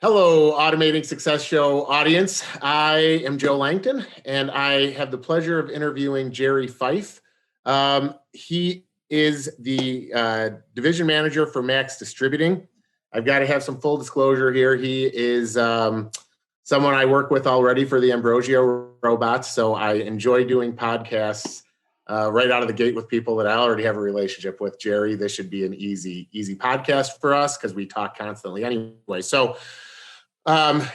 Hello, Automating Success Show audience. I am Joe Langton, and I have the pleasure of interviewing Jerry Fife. He is the division manager for Max Distributing. I've got to have some full disclosure here. He is someone I work with already for the Ambrosio robots, so I enjoy doing podcasts right out of the gate with people that I already have a relationship with. Jerry, this should be an easy podcast for us because we talk constantly anyway. So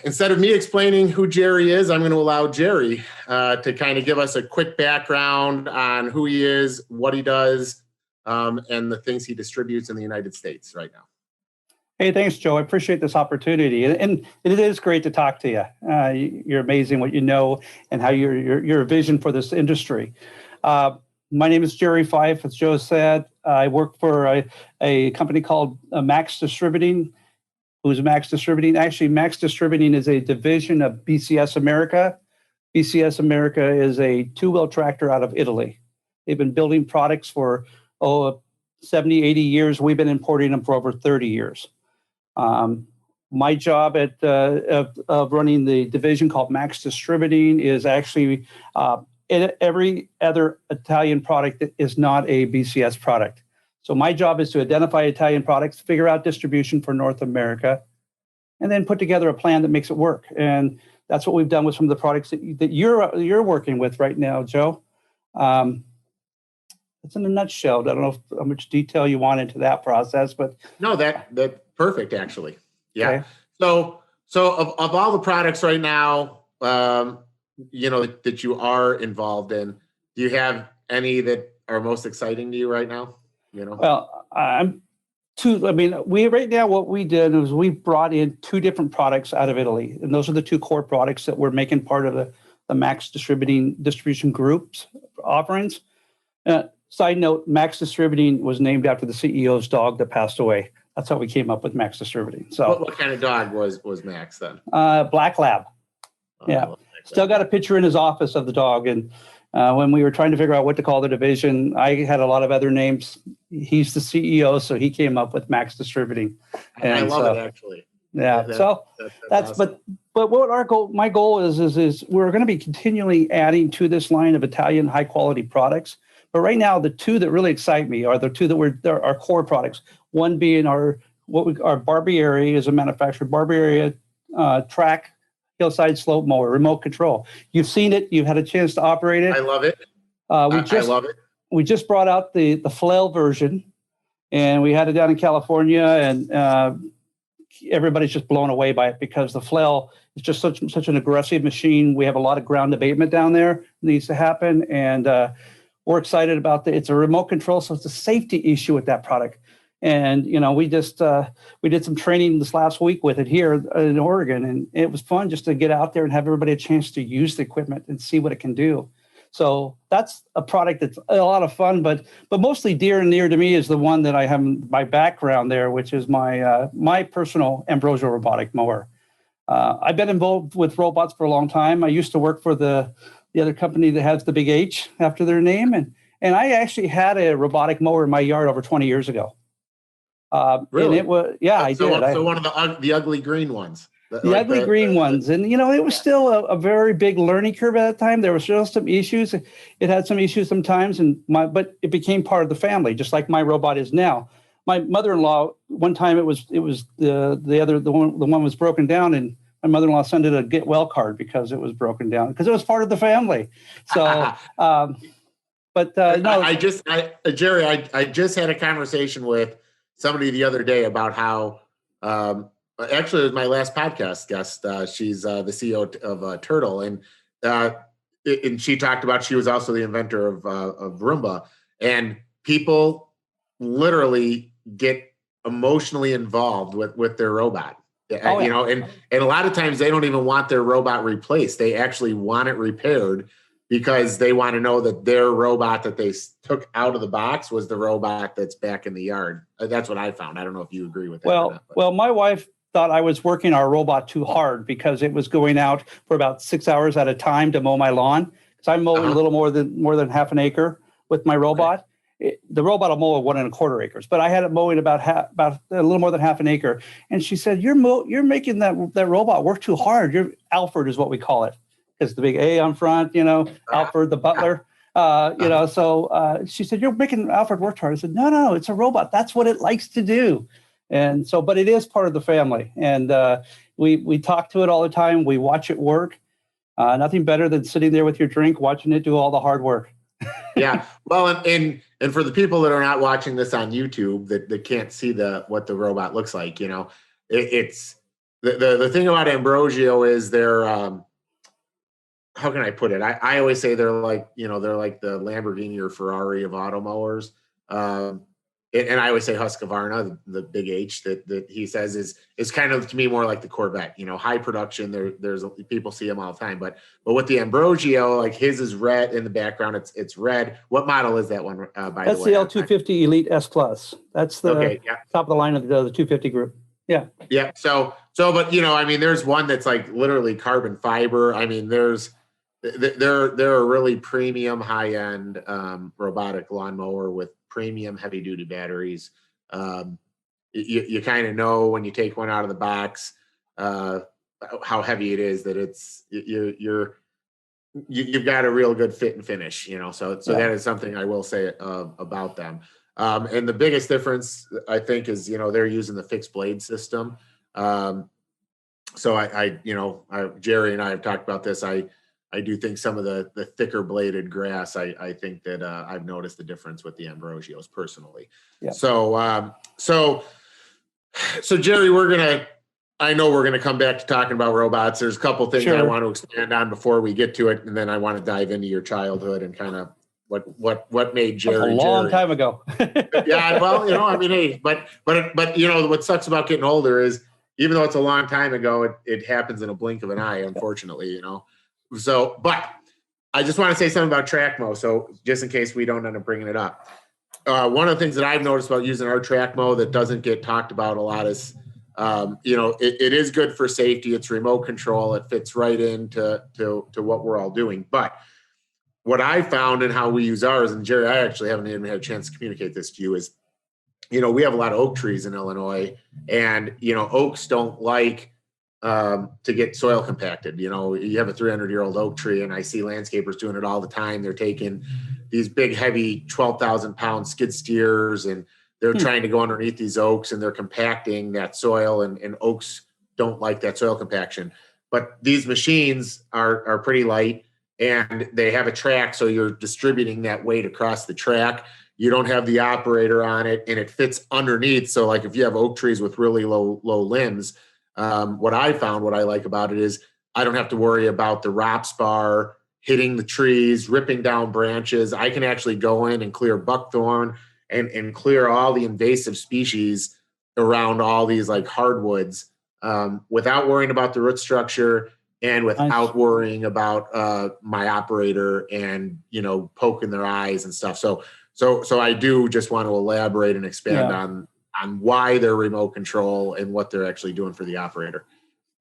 instead of me explaining who Jerry is, I'm going to allow Jerry to kind of give us a quick background on who he is, what he does, and the things he distributes in the United States right now. Hey, thanks, Joe. I appreciate this opportunity, and it is great to talk to you. You're amazing what you know and how your vision for this industry. My name is Jerry Fife, as Joe said. I work for a company called Max Distributing. Who's Max Distributing? Actually, Max Distributing is a division of BCS America. BCS America is a two-wheel tractor out of Italy. They've been building products for 70, 80 years. We've been importing them for over 30 years. My job of running the division called Max Distributing is actually every other Italian product that is not a BCS product. So my job is to identify Italian products, figure out distribution for North America, and then put together a plan that makes it work. And that's what we've done with some of the products that you're working with right now, Joe. It's in a nutshell. I don't know how much detail you want into that process, but no, that's perfect actually. Yeah. Okay. So of all the products right now, that you are involved in, do you have any that are most exciting to you right now? Well, right now what we did was we brought in two different products out of Italy, and those are the two core products that we're making part of the Max Distribution Group's offerings. Side note, Max Distributing was named after the CEO's dog that passed away. That's how we came up with Max Distributing. So, what kind of dog was Max then? Black Lab. Yeah, still got a picture in his office of the dog, and when we were trying to figure out what to call the division, I had a lot of other names. He's the CEO, so he came up with Max Distributing. And I love it actually. Yeah. That's awesome. But what my goal is we're going to be continually adding to this line of Italian high quality products. But right now, the two that really excite me are the two that are core products. One being our Barbieri is a manufacturer, Barbieri track hillside slope mower, remote control. You've seen it. You've had a chance to operate it. I love it. I love it. We just brought out the flail version, and we had it down in California, and everybody's just blown away by it because the flail is just such an aggressive machine. We have a lot of ground abatement down there that needs to happen, and we're excited about it's a remote control, so it's a safety issue with that product. And, we did some training this last week with it here in Oregon, and it was fun just to get out there and have everybody a chance to use the equipment and see what it can do. So that's a product that's a lot of fun, but mostly dear and near to me is the one that I have my background there, which is my personal Ambrosio robotic mower. I've been involved with robots for a long time. I used to work for the other company that has the big H after their name, and I actually had a robotic mower in my yard over 20 years ago. Really? And it was, yeah, I did. So one of the ugly green ones. The ugly green ones. And, it was still a very big learning curve at that time. There were still some issues. It had some issues sometimes, but it became part of the family, just like my robot is now. My mother-in-law, one time it was the one was broken down, and my mother-in-law sent it a get well card because it was broken down, because it was part of the family. So, no. Jerry, I just had a conversation with somebody the other day about how, actually it was my last podcast guest. She's the CEO of Turtle, and she talked about she was also the inventor of Roomba, and people literally get emotionally involved with their robot. Oh, yeah. And a lot of times they don't even want their robot replaced. They actually want it repaired because they want to know that their robot that they took out of the box was the robot that's back in the yard. That's what I found. I don't know if you agree with that. Well, my wife thought I was working our robot too hard because it was going out for about 6 hours at a time to mow my lawn. Because I'm mowing a little more than half an acre with my robot. the robot will mow 1.25 acres, but I had it mowing about a little more than half an acre. And she said, you're making that robot work too hard. Alfred is what we call it. It's the big A on front, Alfred, the butler. So she said, you're making Alfred work hard. I said, no, it's a robot. That's what it likes to do. And so, but it is part of the family. And we talk to it all the time. We watch it work. Nothing better than sitting there with your drink, watching it do all the hard work. Yeah. Well, and for the people that are not watching this on YouTube that can't see what the robot looks like, it's the thing about Ambrosio is they're, how can I put it? I always say they're like the Lamborghini or Ferrari of automowers. And I always say Husqvarna, the big H that he says is kind of, to me, more like the Corvette, high production. There's people see them all the time, but with the Ambrosio, like his is red in the background. It's red. What model is that one? By the way, that's the L250 Elite S Plus. That's the top of the line of the 250 group. Yeah. Yeah. So, but there's one that's like literally carbon fiber. They're a really premium high end robotic lawnmower with premium heavy duty batteries. You kind of know when you take one out of the box how heavy it is, that you've got a real good fit and finish, so that is something I will say about them. And the biggest difference, I think, is they're using the fixed blade system. So I Jerry and I have talked about this. I do think some of the thicker bladed grass, I think that I've noticed the difference with the Ambrosios personally. Yeah. So Jerry, I know we're gonna come back to talking about robots. There's a couple things I want to expand on before we get to it, and then I want to dive into your childhood and kind of what made Jerry a long time ago. Yeah, well, hey, but what sucks about getting older is, even though it's a long time ago, it happens in a blink of an eye, unfortunately, So, but I just want to say something about TrackMow. So just in case we don't end up bringing it up, one of the things that I've noticed about using our TrackMow that doesn't get talked about a lot is, it is good for safety. It's remote control. It fits right into what we're all doing. But what I found and how we use ours, and Jerry, I actually haven't even had a chance to communicate this to you, is, we have a lot of oak trees in Illinois, and, oaks don't like to get soil compacted. You have a 300-year-old oak tree, and I see landscapers doing it all the time. They're taking these big, heavy 12,000-pound skid steers, and they're trying to go underneath these oaks, and they're compacting that soil, and oaks don't like that soil compaction. But these machines are pretty light, and they have a track, so you're distributing that weight across the track. You don't have the operator on it, and it fits underneath. So like if you have oak trees with really low limbs, what I found, what I like about it is I don't have to worry about the ROPS bar hitting the trees, ripping down branches. I can actually go in and clear buckthorn and clear all the invasive species around all these like hardwoods without worrying about the root structure and without worrying about my operator and, poking their eyes and stuff. So I do just want to elaborate and expand on why they're remote control and what they're actually doing for the operator.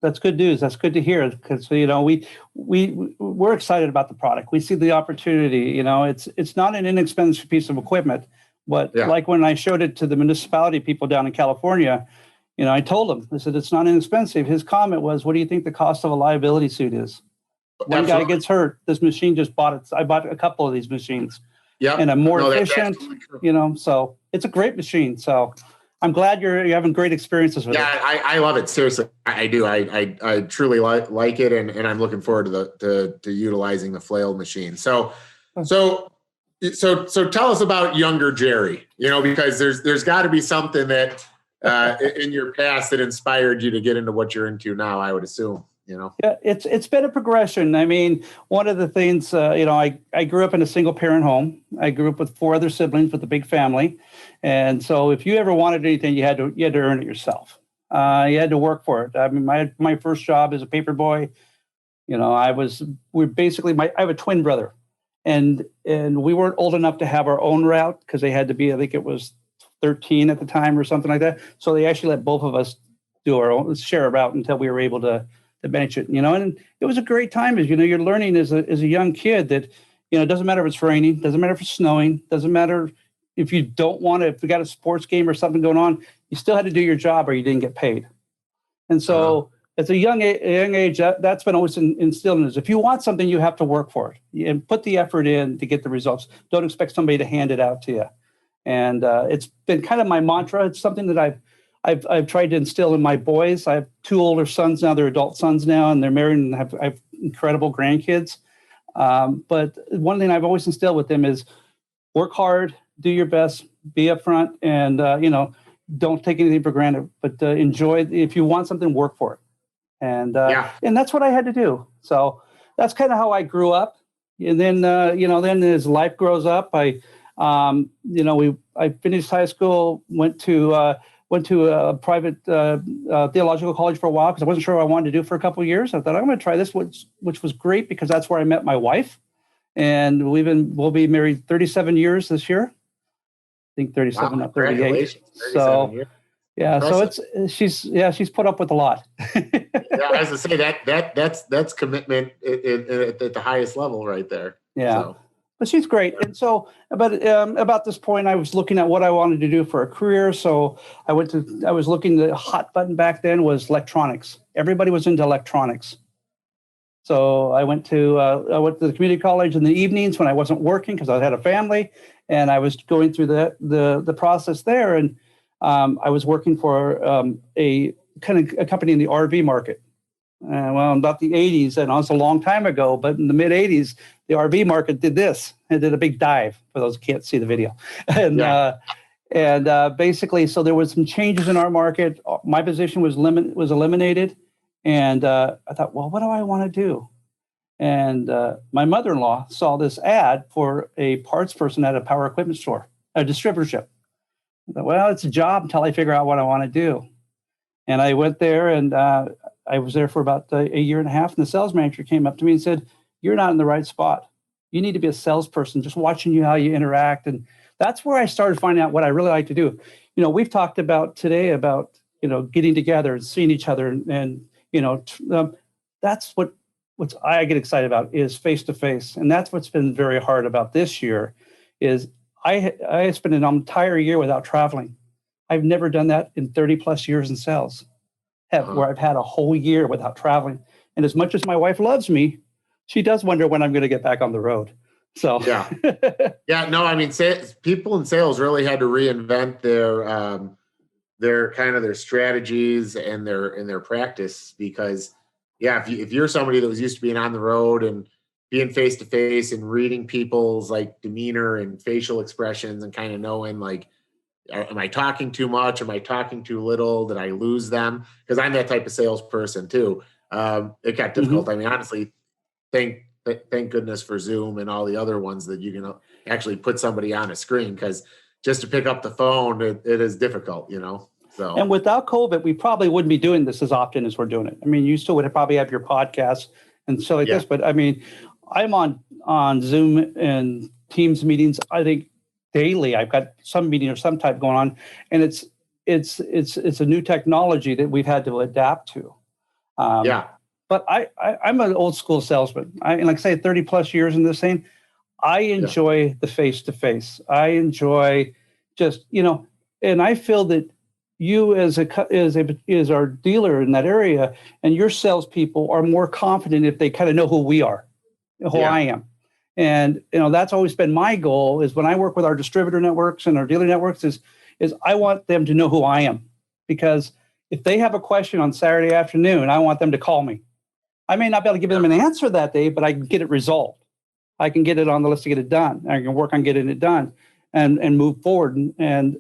That's good news. That's good to hear, because we're excited about the product. We see the opportunity. It's not an inexpensive piece of equipment, but like when I showed it to the municipality people down in California, I told them, I said, it's not inexpensive. His comment was, what do you think the cost of a liability suit is? One guy gets hurt. This machine just bought it. I bought a couple of these machines. Yeah, and I'm more efficient. So it's a great machine. So I'm glad you're having great experiences with it. Yeah, I love it. Seriously, I do. I truly like it, and I'm looking forward to utilizing the flail machine. So tell us about younger Jerry. Because there's got to be something that in your past that inspired you to get into what you're into now, I would assume. Yeah, it's been a progression. One of the things, I grew up in a single parent home. I grew up with 4 other siblings with a big family. And so if you ever wanted anything, you had to earn it yourself. You had to work for it. My first job as a paper boy, I have a twin brother, and we weren't old enough to have our own route because they had to be, I think it was 13 at the time or something like that. So they actually let both of us do our own share a route until we were able to bench it, and it was a great time. As you're learning as a young kid that, it doesn't matter if it's raining, doesn't matter if it's snowing, doesn't matter, if you don't want to, if you got a sports game or something going on, you still had to do your job or you didn't get paid. And so at a young age, that's been always instilled in us. If you want something, you have to work for it and put the effort in to get the results. Don't expect somebody to hand it out to you. And it's been kind of my mantra. It's something that I've tried to instill in my boys. I have 2 older sons now. They're adult sons now, and they're married and I have incredible grandkids. But one thing I've always instilled with them is work hard, do your best, be upfront, and don't take anything for granted. But enjoy. If you want something, work for it. And that's what I had to do. So that's kind of how I grew up. And then then as life grows up, I finished high school, went to a private theological college for a while because I wasn't sure what I wanted to do for a couple of years. I thought I'm going to try this, which was great because that's where I met my wife, and we'll be married 37 years this year. I think 37, not 38. So years. Yeah, Impressive. so she's put up with a lot. Yeah, as I say, that's commitment at the highest level right there. Yeah. So. But she's great. And so about this point, I was looking at what I wanted to do for a career. So I was looking, the hot button back then was electronics. Everybody was into electronics. So I went to the community college in the evenings when I wasn't working because I had a family, and I was going through the process there. And I was working for a company in the RV market. About the 80s, and it was a long time ago, but in the mid 80s, the RV market did this. It did a big dive, for those who can't see the video. And basically, so there was some changes in our market. My position was eliminated. And I thought, well, what do I want to do? And my mother-in-law saw this ad for a parts person at a power equipment store, a distributorship. I thought, well, it's a job until I figure out what I want to do. And I went there, and I was there for about a year and a half. And the sales manager came up to me and said, "You're not in the right spot. You need to be a salesperson, just watching you how you interact." And that's where I started finding out what I really like to do. We've talked about today about, getting together and seeing each other. And that's what I get excited about is face-to-face. And that's what's been very hard about this year is I spent an entire year without traveling. I've never done that in 30 plus years in sales, where I've had a whole year without traveling. And as much as my wife loves me, she does wonder when I'm going to get back on the road. So people in sales really had to reinvent their strategies and their practice because if you're somebody that was used to being on the road and being face to face and reading people's like demeanor and facial expressions and kind of knowing like, am I talking too much? Am I talking too little? Did I lose them? Because I'm that type of salesperson too. It got difficult. Mm-hmm. I mean, honestly, thank goodness for Zoom and all the other ones that you can actually put somebody on a screen because just to pick up the phone, it is difficult, So. And without COVID, we probably wouldn't be doing this as often as we're doing it. I mean, you still would probably have your podcasts and so like this, but I mean, I'm on Zoom and Teams meetings. I think daily. I've got some meeting or some type going on, and it's a new technology that we've had to adapt to. But I'm an old school salesman. And like I say, 30 plus years in this thing. I enjoy the face to face. I enjoy just and I feel that you as our dealer in that area, and your salespeople are more confident if they kind of know who we are, who I am. And that's always been my goal is when I work with our distributor networks and our dealer networks is I want them to know who I am, because if they have a question on Saturday afternoon, I want them to call me. I may not be able to give them an answer that day, but I can get it resolved. I can get it on the list to get it done. I can work on getting it done and move forward. And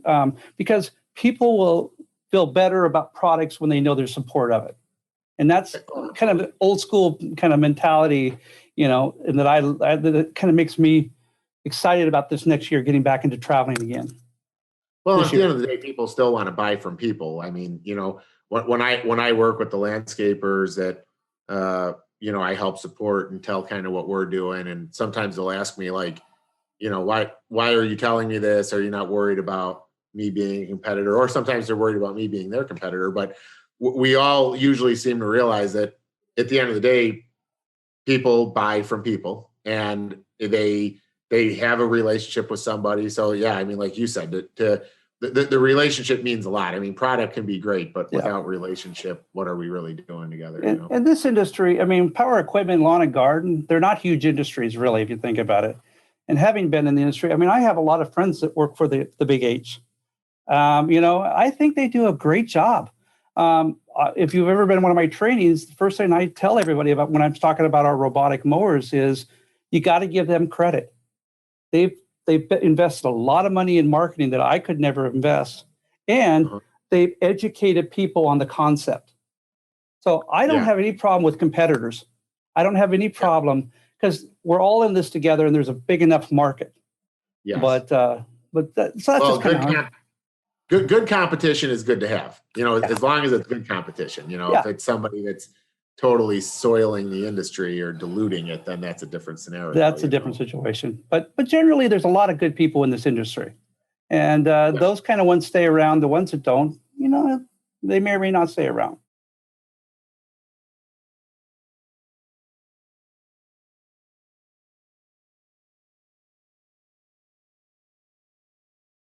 because people will feel better about products when they know there's support of it. And that's kind of an old school kind of mentality, and that kind of makes me excited about this next year, getting back into traveling again. Well, at the end of the day, people still want to buy from people. I mean, when I work with the landscapers that, I help support and tell kind of what we're doing. And sometimes they'll ask me like, why are you telling me this? Are you not worried about me being a competitor? Or sometimes they're worried about me being their competitor. But we all usually seem to realize that at the end of the day, people buy from people, and they they have a relationship with somebody. So yeah, I mean, like you said, the relationship means a lot. I mean, product can be great, but without relationship, what are we really doing together? In this industry, I mean, power equipment, lawn and garden, they're not huge industries, really, if you think about it. And having been in the industry, I mean, I have a lot of friends that work for the big H. I think they do a great job. If you've ever been in one of my trainings, the first thing I tell everybody about when I'm talking about our robotic mowers is you got to give them credit. They've invested a lot of money in marketing that I could never invest, and they've educated people on the concept. So I don't have any problem with competitors. I don't have any problem because we're all in this together, and there's a big enough market. Yes. So that's just kind of good competition is good to have. As long as it's good competition. If it's somebody that's totally soiling the industry or diluting it, then that's a different scenario. That's a different situation. But generally, there's a lot of good people in this industry. And those kind of ones stay around. The ones that don't, they may or may not stay around.